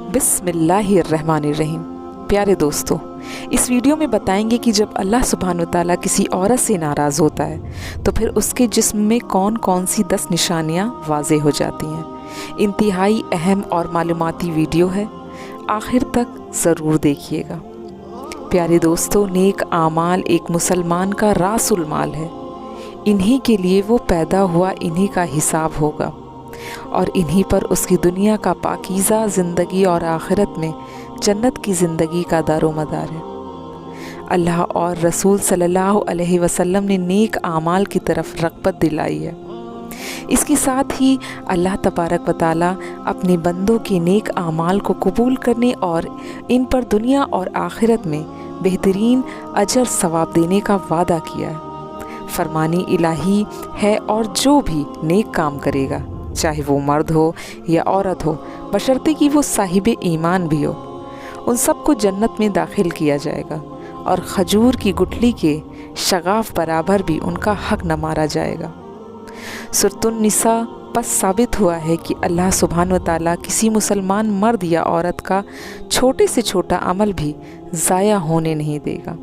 बिस्मिल्लाहिर्रहमानिर्रहीम। प्यारे दोस्तों, इस वीडियो में बताएंगे कि जब अल्लाह सुब्हानो ताला किसी औरत से नाराज़ होता है तो फिर उसके जिस्म में कौन कौन सी 10 निशानियाँ वाज़ेह हो जाती हैं। इंतहाई अहम और मालूमाती वीडियो है, आखिर तक ज़रूर देखिएगा। प्यारे दोस्तों, नेक आमाल एक मुसलमान का रासुल माल है। इन्हीं के लिए वो पैदा हुआ, इन्हीं का हिसाब होगा और इन्हीं पर उसकी दुनिया का पाकीज़ा ज़िंदगी और आखिरत में जन्नत की ज़िंदगी का दारोमदार है। अल्लाह और रसूल सल्लल्लाहु अलैहि वसल्लम ने नेक आमाल की तरफ रग़बत दिलाई है। इसके साथ ही अल्लाह तबारक व तआला अपने बंदों के नेक आमाल को कबूल करने और इन पर दुनिया और आखिरत में बेहतरीन अजर सवाब देने का वादा किया है। फरमानी इलाही है और जो भी नेक काम करेगा, चाहे वो मर्द हो या औरत हो, बशर्ते कि वो साहिब ईमान भी हो, उन सबको जन्नत में दाखिल किया जाएगा और खजूर की गुठली के शगाफ बराबर भी उनका हक न मारा जाएगा। सूरतुन निसा बस साबित हुआ है कि अल्लाह सुब्हान व ताला किसी मुसलमान मर्द या औरत का छोटे से छोटा अमल भी ज़ाया होने नहीं देगा।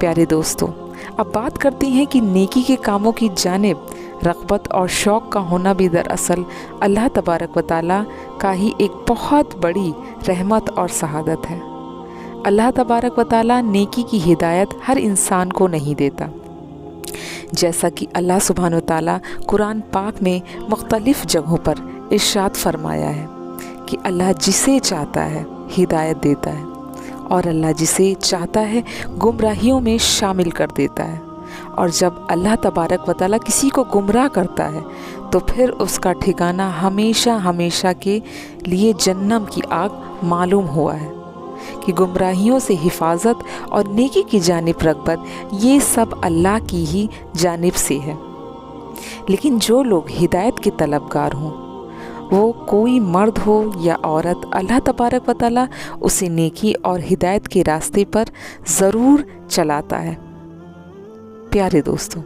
प्यारे दोस्तों, अब बात करते हैं कि नेकी के कामों की जानिब रग़बत और शौक़ का होना भी दरअसल अल्लाह तबारक व तआला का ही एक बहुत बड़ी रहमत और सहादत है। अल्लाह तबारक व तआला नेकी की हिदायत हर इंसान को नहीं देता, जैसा कि अल्लाह सुब्हानो ताला कुरान पाक में मुख्तलिफ़ जगहों पर इरशाद फरमाया है कि अल्लाह जिसे चाहता है हिदायत देता है और अल्लाह जिसे चाहता है गुमराहियों में शामिल कर देता है। और जब अल्लाह तबारक व तआला किसी को गुमराह करता है तो फिर उसका ठिकाना हमेशा हमेशा के लिए जन्नम की आग मालूम हुआ है कि गुमराहियों से हिफाजत और नेकी की जानिब रग़बत, ये सब अल्लाह की ही जानिब से है। लेकिन जो लोग हिदायत के तलबगार हों, वो कोई मर्द हो या औरत, अल्लाह तबारक व तआला उसे नेकी और हिदायत के रास्ते पर ज़रूर चलाता है। प्यारे दोस्तों,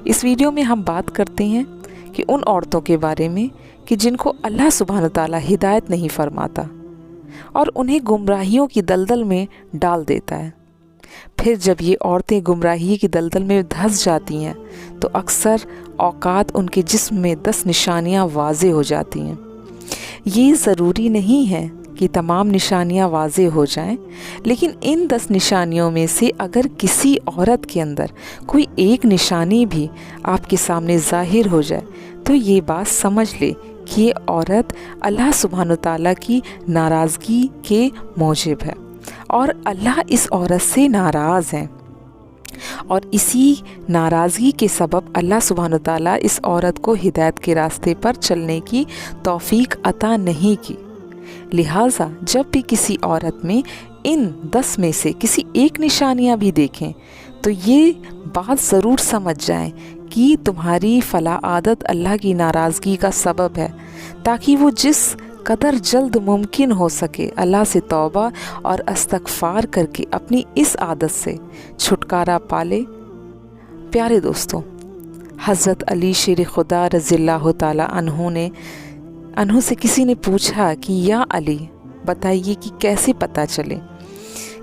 इस वीडियो में हम बात करते हैं कि उन औरतों के बारे में कि जिनको अल्लाह सुब्हानो ताला हिदायत नहीं फरमाता और उन्हें गुमराहियों की दलदल में डाल देता है। फिर जब ये औरतें गुमराही की दलदल में धंस जाती हैं तो अक्सर औकात उनके जिस्म में 10 निशानियाँ वाज़ेह हो जाती हैं। ये ज़रूरी नहीं है कि तमाम निशानियाँ वाज़ेह हो जाएं, लेकिन इन 10 निशानियों में से अगर किसी औरत के अंदर कोई एक निशानी भी आपके सामने ज़ाहिर हो जाए तो ये बात समझ ले कि ये औरत अल्लाह सुब्हानो ताला की नाराज़गी के मूजिब है और अल्लाह इस औरत से नाराज़ हैं और इसी नाराज़गी के सबब अल्लाह सुब्हानो ताला इस औरत को हिदायत के रास्ते पर चलने की तौफ़ीक अता नहीं की। लिहाजा जब भी किसी औरत में इन 10 में से किसी एक निशानियाँ भी देखें तो ये बात ज़रूर समझ जाएं कि तुम्हारी फ़ला आदत अल्लाह की नाराज़गी का सबब है, ताकि वो जिस कदर जल्द मुमकिन हो सके अल्लाह से तौबा और इस्तग़फ़ार करके अपनी इस आदत से छुटकारा पाले। प्यारे दोस्तों, हज़रत अली शेर खुदा रज़ियल्लाहु ताला अन्हु से किसी ने पूछा कि या अली, बताइए कि कैसे पता चले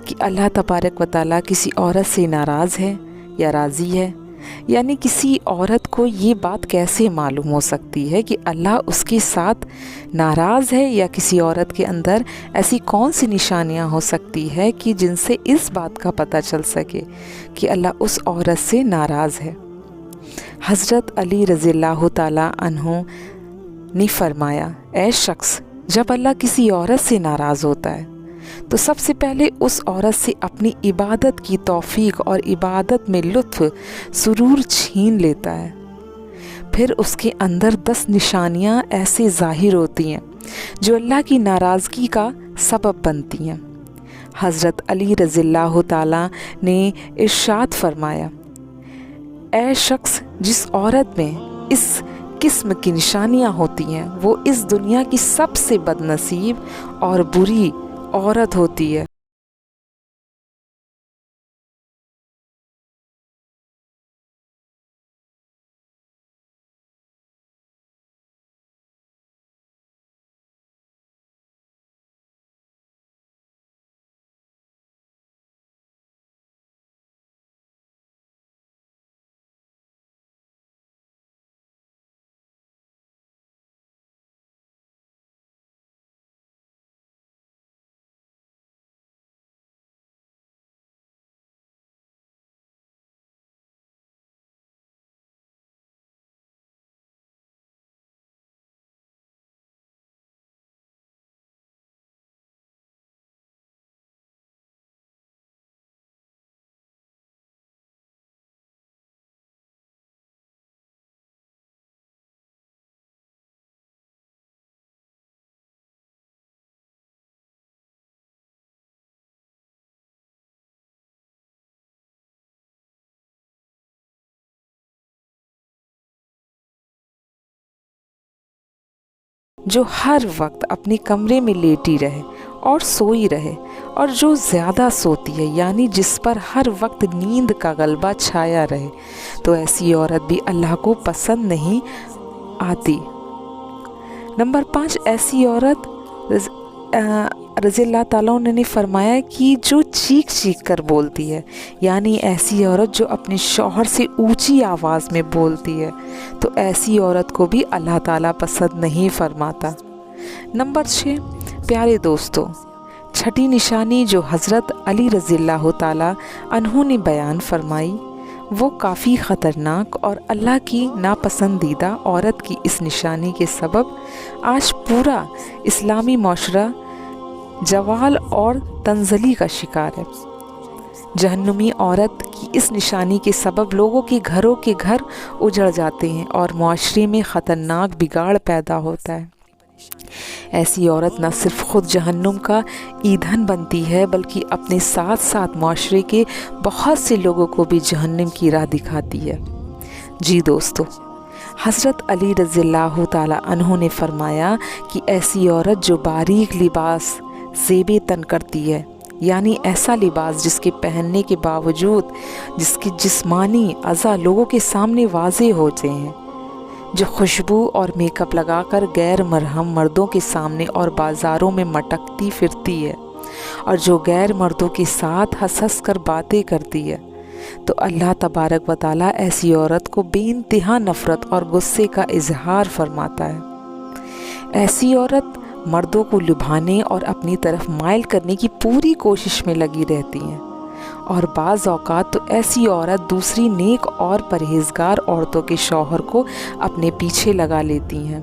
कि अल्लाह तबारक व तआला किसी औरत से नाराज़ है या राज़ी है, यानी किसी औरत को ये बात कैसे मालूम हो सकती है कि अल्लाह उसके साथ नाराज़ है, या किसी औरत के अंदर ऐसी कौन सी निशानियां हो सकती है कि जिनसे इस बात का पता चल सके कि अल्लाह उस औरत से नाराज़ है। हज़रत अली रज़ियल्लाहु ताला अन्हु ने फरमाया, ऐ शख्स, जब अल्लाह किसी औरत से नाराज़ होता है तो सबसे पहले उस औरत से अपनी इबादत की तौफ़ीक और इबादत में लुत्फ़ सुरूर छीन लेता है। फिर उसके अंदर 10 निशानियाँ ऐसे ज़ाहिर होती हैं जो अल्लाह की नाराज़गी का सबब बनती हैं। हज़रत अली रज़ियल्लाहु ताला ने इरशाद फरमाया, ऐ शख्स, जिस औरत में इस किस्म की निशानियाँ होती हैं वो इस दुनिया की सबसे बदनसीब और बुरी औरत होती है। जो हर वक्त अपने कमरे में लेटी रहे और सोई रहे, और जो ज़्यादा सोती है यानी जिस पर हर वक्त नींद का गलबा छाया रहे, तो ऐसी औरत भी अल्लाह को पसंद नहीं आती। नंबर 5, ऐसी औरत रज़ी अल्लाह ताला अन्हु ने फरमाया कि जो चीख चीख कर बोलती है, यानी ऐसी औरत जो अपने शौहर से ऊंची आवाज़ में बोलती है, तो ऐसी औरत को भी अल्लाह ताला पसंद नहीं फरमाता। नंबर 6, प्यारे दोस्तों, छठी निशानी जो हज़रत अली रज़ी अल्लाह ताला अन्हु ने बयान फरमाई, वो काफ़ी ख़तरनाक और अल्लाह की नापसंदीदा औरत की इस निशानी के सबब आज पूरा इस्लामी माशरा जवाल और तंज़ली का शिकार है। जहन्नुमी औरत की इस निशानी के सबब लोगों के घरों के घर उजड़ जाते हैं और माशरे में ख़तरनाक बिगाड़ पैदा होता है। ऐसी औरत न सिर्फ ख़ुद जहन्नुम का ईंधन बनती है, बल्कि अपने साथ साथ माशरे के बहुत से लोगों को भी जहन्नुम की राह दिखाती है। जी दोस्तों, हज़रत अली रज़ी अल्लाह ताला अन्हु ने फरमाया कि ऐसी औरत जो बारीक लिबास ज़ेबे तन करती है, यानी ऐसा लिबास जिसके पहनने के बावजूद जिसकी जिस्मानी अज़ा लोगों के सामने वाज़े होते हैं, जो खुशबू और मेकअप लगाकर गैर मरहम मर्दों के सामने और बाज़ारों में मटकती फिरती है, और जो गैर मर्दों के साथ हंस हंस कर बातें करती है, तो अल्लाह तबारक व तआला ऐसी औरत को बेइंतहा नफ़रत और गुस्से का इजहार फरमाता है। ऐसी औरत मर्दों को लुभाने और अपनी तरफ माइल करने की पूरी कोशिश में लगी रहती हैं, और बाज़ औक़ात तो ऐसी औरत दूसरी नेक और परहेज़गार औरतों के शौहर को अपने पीछे लगा लेती हैं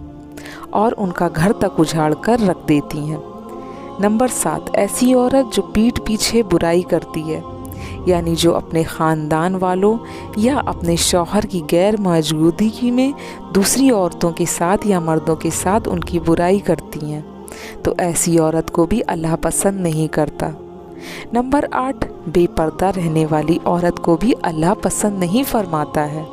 और उनका घर तक उजाड़ कर रख देती हैं। नंबर 7, ऐसी औरत जो पीठ पीछे बुराई करती है, यानी जो अपने ख़ानदान वालों या अपने शौहर की गैर मौजूदगी में दूसरी औरतों के साथ या मर्दों के साथ उनकी बुराई करती हैं, तो ऐसी औरत को भी अल्लाह पसंद नहीं करता। नंबर 8, बेपर्दा रहने वाली औरत को भी अल्लाह पसंद नहीं फरमाता है।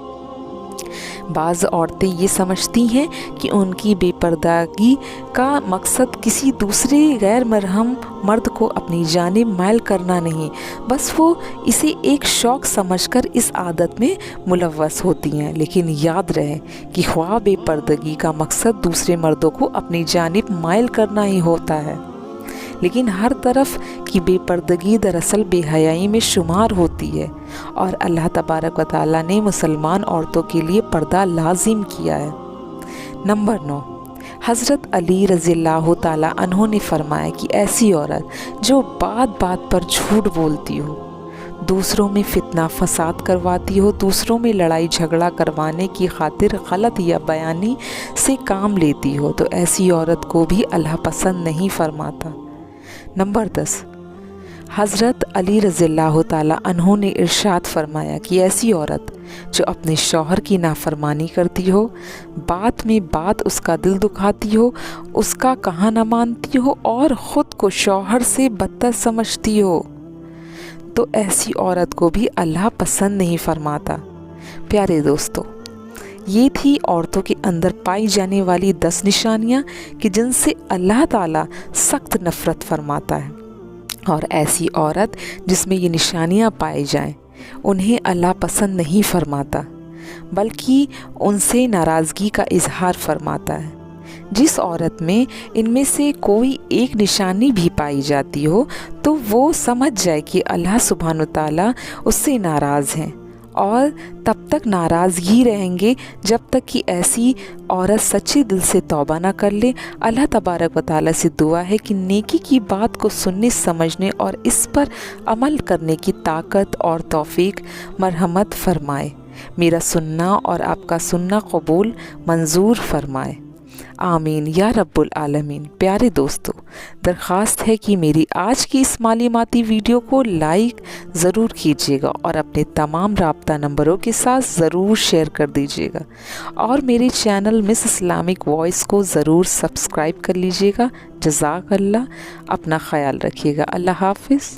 बाज़ औरतें ये समझती हैं कि उनकी बेपर्दागी का मकसद किसी दूसरे गैर मरहम मर्द को अपनी जानिब माइल करना नहीं, बस वो इसे एक शौक़ समझकर इस आदत में मुलव्वस होती हैं। लेकिन याद रहे कि ख्वाह बेपर्दगी का मकसद दूसरे मर्दों को अपनी जानिब माइल करना ही होता है, लेकिन हर तरफ की बेपर्दगी दरअसल बेहयाई में शुमार होती है, और अल्लाह तबारक व तआला ने मुसलमान औरतों के लिए पर्दा लाजिम किया है। नंबर 9, हज़रत अली रज़ी अल्लाह ताला अन्हु ने फरमाया कि ऐसी औरत जो बात बात पर झूठ बोलती हो, दूसरों में फितना फसाद करवाती हो, दूसरों में लड़ाई झगड़ा करवाने की खातिर गलत या बयानी से काम लेती हो, तो ऐसी औरत को भी अल्लाह पसंद नहीं फरमाता। नंबर 10, हज़रत अली रज़ी अल्लाह ताला अन्हु ने इरशाद फरमाया कि ऐसी औरत जो अपने शौहर की नाफरमानी करती हो, बात में बात उसका दिल दुखाती हो, उसका कहा न मानती हो और ख़ुद को शौहर से बदतर समझती हो, तो ऐसी औरत को भी अल्लाह पसंद नहीं फरमाता। प्यारे दोस्तों, ये थी औरतों के अंदर पाई जाने वाली 10 निशानियाँ कि जिनसे अल्लाह ताला सख्त नफ़रत फरमाता है, और ऐसी औरत जिसमें ये निशानियाँ पाई जाएं, उन्हें अल्लाह पसंद नहीं फरमाता, बल्कि उनसे नाराज़गी का इजहार फरमाता है। जिस औरत में इनमें से कोई एक निशानी भी पाई जाती हो, तो वो समझ जाए कि अल्लाह सुब्हान व तआला उससे नाराज़ हैं, और तब तक नाराज़गी रहेंगे जब तक कि ऐसी औरत सच्चे दिल से तौबा ना कर ले। अल्लाह तबारक व तआला से दुआ है कि नेकी की बात को सुनने, समझने और इस पर अमल करने की ताकत और तौफीक मरहमत फरमाए। मेरा सुनना और आपका सुनना कबूल मंजूर फरमाए, आमीन या रब्बुल आलमीन। प्यारे दोस्तों, दरख्वास्त है कि मेरी आज की इस मालूमाती वीडियो को लाइक ज़रूर कीजिएगा और अपने तमाम राब्ता नंबरों के साथ ज़रूर शेयर कर दीजिएगा, और मेरे चैनल मिस इस्लामिक वॉइस को ज़रूर सब्सक्राइब कर लीजिएगा। जज़ाकल्लाह, अपना ख़याल रखिएगा। अल्लाह हाफ़िज़।